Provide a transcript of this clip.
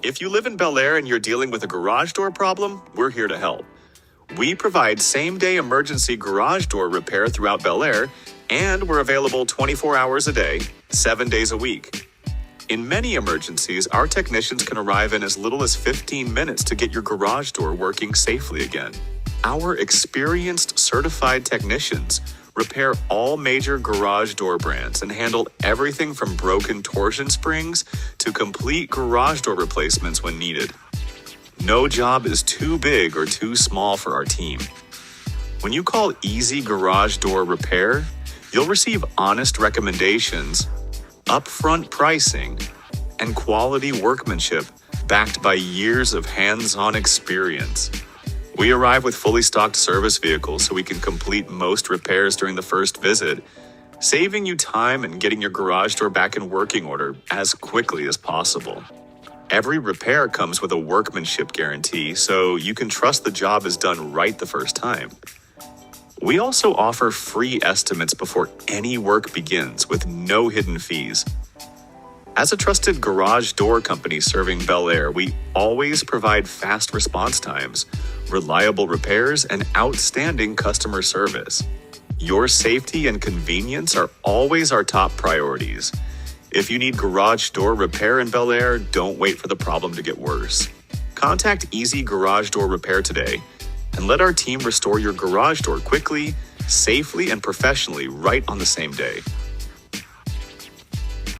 If you live in Bellaire and you're dealing with a garage door problem, we're here to help. We provide same-day emergency garage door repair throughout Bellaire, and we're available 24 hours a day, 7 days a week. In many emergencies, our technicians can arrive in as little as 15 minutes to get your garage door working safely again. Our experienced, certified technicians repair all major garage door brands and handle everything from broken torsion springs to complete garage door replacements when needed. No job is too big or too small for our team. When you call 𝐬𝐶 Garage Door Repair, you'll receive honest recommendations, upfront pricing, and quality workmanship backed by years of hands-on experience. We arrive with fully stocked service vehicles so we can complete most repairs during the first visit, saving you time and getting your garage door back in working order as quickly as possible. Every repair comes with a workmanship guarantee, so you can trust the job is done right the first time. We also offer free estimates before any work begins with no hidden fees. As a trusted garage door company serving Bellaire, we always provide fast response times, reliable repairs, and outstanding customer service. Your safety and convenience are always our top priorities. If you need garage door repair in Bellaire, don't wait for the problem to get worse. Contact 𝐬𝐶 Garage Door Repair today and let our team restore your garage door quickly, safely, and professionally right on the same day.